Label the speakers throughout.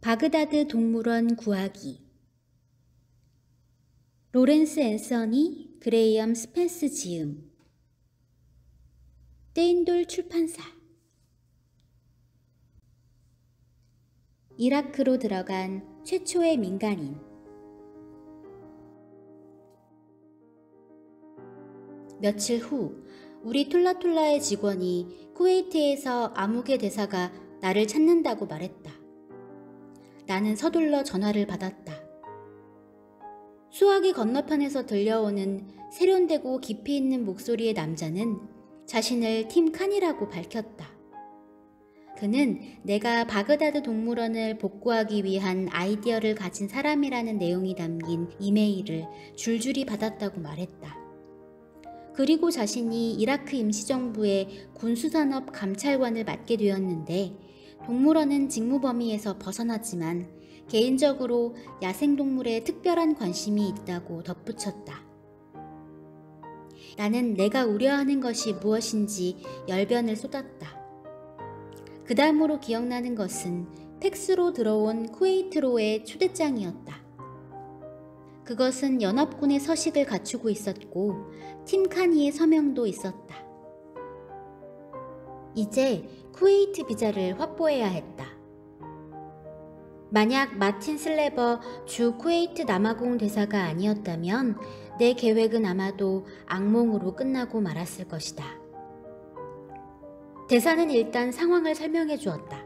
Speaker 1: 바그다드 동물원 구하기. 로렌스 앤서니 그레이엄 스펜스 지음. 떼인돌 출판사. 이라크로 들어간 최초의 민간인. 며칠 후 우리 툴라툴라의 직원이 쿠웨이트에서 아무개 대사가 나를 찾는다고 말했다. 나는 서둘러 전화를 받았다. 수화기 건너편에서 들려오는 세련되고 깊이 있는 목소리의 남자는 자신을 팀 칸이라고 밝혔다. 그는 내가 바그다드 동물원을 복구하기 위한 아이디어를 가진 사람이라는 내용이 담긴 이메일을 줄줄이 받았다고 말했다. 그리고 자신이 이라크 임시정부의 군수산업 감찰관을 맡게 되었는데 동물원은 직무 범위에서 벗어났지만 개인적으로 야생동물에 특별한 관심이 있다고 덧붙였다. 나는 내가 우려하는 것이 무엇인지 열변을 쏟았다. 그 다음으로 기억나는 것은 팩스로 들어온 쿠웨이트로의 초대장이었다. 그것은 연합군의 서식을 갖추고 있었고 팀 카니의 서명도 있었다. 이제 쿠웨이트 비자를 확보해야 했다. 만약 마틴 슬레버 주 쿠웨이트 남아공 대사가 아니었다면 내 계획은 아마도 악몽으로 끝나고 말았을 것이다. 대사는 일단 상황을 설명해 주었다.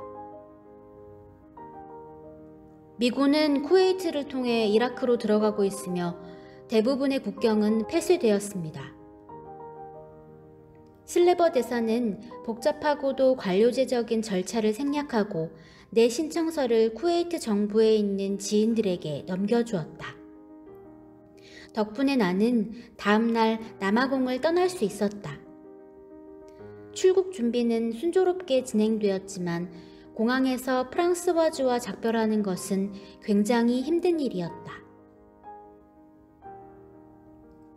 Speaker 1: 미군은 쿠웨이트를 통해 이라크로 들어가고 있으며 대부분의 국경은 폐쇄되었습니다. 슬레버 대사는 복잡하고도 관료제적인 절차를 생략하고 내 신청서를 쿠웨이트 정부에 있는 지인들에게 넘겨주었다. 덕분에 나는 다음날 남아공을 떠날 수 있었다. 출국 준비는 순조롭게 진행되었지만 공항에서 프랑스 와주와 작별하는 것은 굉장히 힘든 일이었다.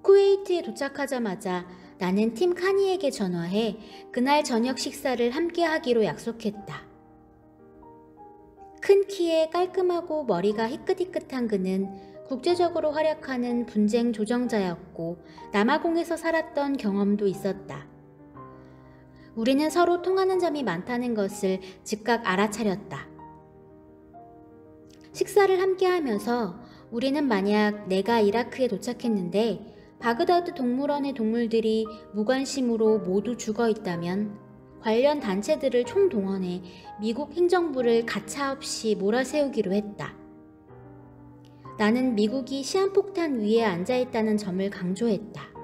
Speaker 1: 쿠웨이트에 도착하자마자 나는 팀 카니에게 전화해 그날 저녁 식사를 함께 하기로 약속했다. 큰 키에 깔끔하고 머리가 희끗희끗한 그는 국제적으로 활약하는 분쟁 조정자였고 남아공에서 살았던 경험도 있었다. 우리는 서로 통하는 점이 많다는 것을 즉각 알아차렸다. 식사를 함께 하면서 우리는 만약 내가 이라크에 도착했는데 바그다드 동물원의 동물들이 무관심으로 모두 죽어 있다면 관련 단체들을 총동원해 미국 행정부를 가차없이 몰아세우기로 했다. 나는 미국이 시한폭탄 위에 앉아있다는 점을 강조했다.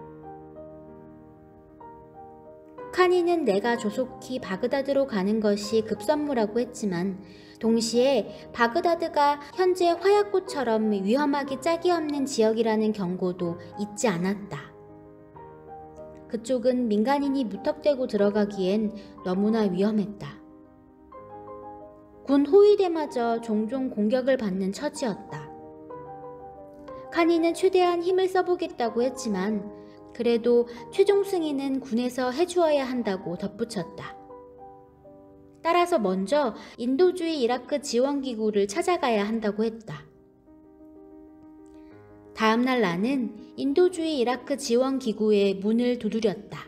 Speaker 1: 카니는 내가 조속히 바그다드로 가는 것이 급선무라고 했지만 동시에 바그다드가 현재 화약고처럼 위험하기 짝이 없는 지역이라는 경고도 잊지 않았다. 그쪽은 민간인이 무턱대고 들어가기엔 너무나 위험했다. 군 호위대마저 종종 공격을 받는 처지였다. 카니는 최대한 힘을 써보겠다고 했지만 그래도 최종 승인은 군에서 해주어야 한다고 덧붙였다. 따라서 먼저 인도주의 이라크 지원기구를 찾아가야 한다고 했다. 다음날 나는 인도주의 이라크 지원기구의 문을 두드렸다.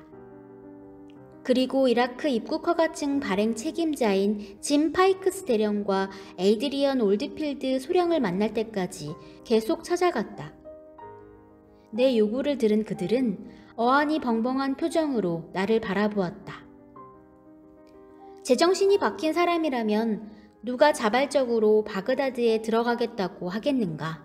Speaker 1: 그리고 이라크 입국 허가증 발행 책임자인 짐 파이크스 대령과 에이드리언 올드필드 소령을 만날 때까지 계속 찾아갔다. 내 요구를 들은 그들은 어안이 벙벙한 표정으로 나를 바라보았다. 제정신이 박힌 사람이라면 누가 자발적으로 바그다드에 들어가겠다고 하겠는가?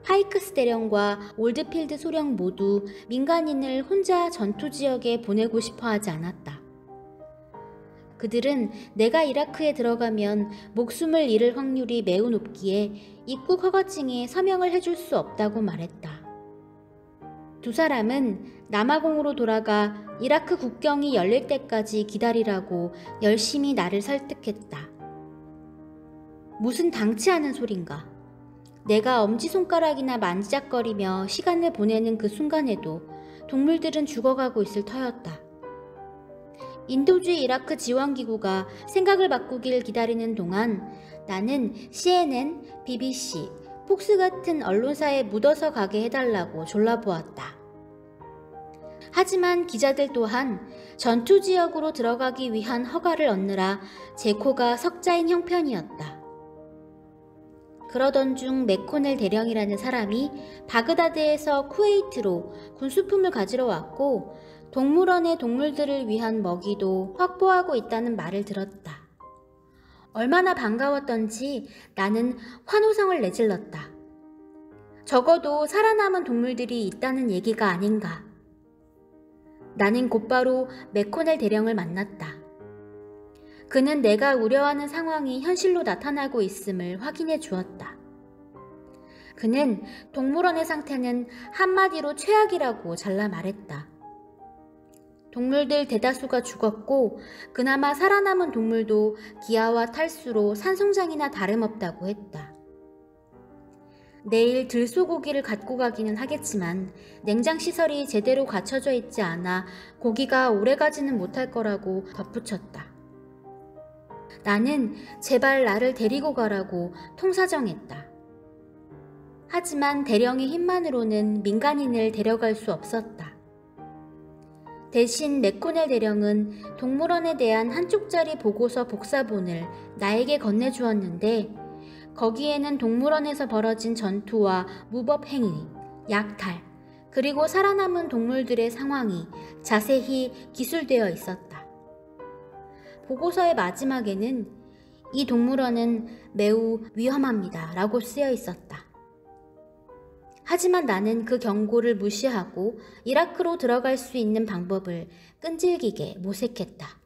Speaker 1: 파이크스 대령과 올드필드 소령 모두 민간인을 혼자 전투지역에 보내고 싶어 하지 않았다. 그들은 내가 이라크에 들어가면 목숨을 잃을 확률이 매우 높기에 입국 허가증에 서명을 해줄 수 없다고 말했다. 두 사람은 남아공으로 돌아가 이라크 국경이 열릴 때까지 기다리라고 열심히 나를 설득했다. 무슨 당치 않은 소린가. 내가 엄지손가락이나 만지작거리며 시간을 보내는 그 순간에도 동물들은 죽어가고 있을 터였다. 인도주의 이라크 지원기구가 생각을 바꾸길 기다리는 동안 나는 CNN, BBC, 폭스 같은 언론사에 묻어서 가게 해달라고 졸라보았다. 하지만 기자들 또한 전투 지역으로 들어가기 위한 허가를 얻느라 제 코가 석자인 형편이었다. 그러던 중 맥코넬 대령이라는 사람이 바그다드에서 쿠웨이트로 군수품을 가지러 왔고 동물원의 동물들을 위한 먹이도 확보하고 있다는 말을 들었다. 얼마나 반가웠던지 나는 환호성을 내질렀다. 적어도 살아남은 동물들이 있다는 얘기가 아닌가. 나는 곧바로 맥코넬 대령을 만났다. 그는 내가 우려하는 상황이 현실로 나타나고 있음을 확인해 주었다. 그는 동물원의 상태는 한마디로 최악이라고 잘라 말했다. 동물들 대다수가 죽었고 그나마 살아남은 동물도 기아와 탈수로 산송장이나 다름없다고 했다. 내일 들소고기를 갖고 가기는 하겠지만 냉장시설이 제대로 갖춰져 있지 않아 고기가 오래가지는 못할 거라고 덧붙였다. 나는 제발 나를 데리고 가라고 통사정했다. 하지만 대령의 힘만으로는 민간인을 데려갈 수 없었다. 대신 맥코넬 대령은 동물원에 대한 한쪽짜리 보고서 복사본을 나에게 건네주었는데 거기에는 동물원에서 벌어진 전투와 무법행위, 약탈, 그리고 살아남은 동물들의 상황이 자세히 기술되어 있었다. 보고서의 마지막에는 이 동물원은 매우 위험합니다 라고 쓰여 있었다. 하지만 나는 그 경고를 무시하고 이라크로 들어갈 수 있는 방법을 끈질기게 모색했다.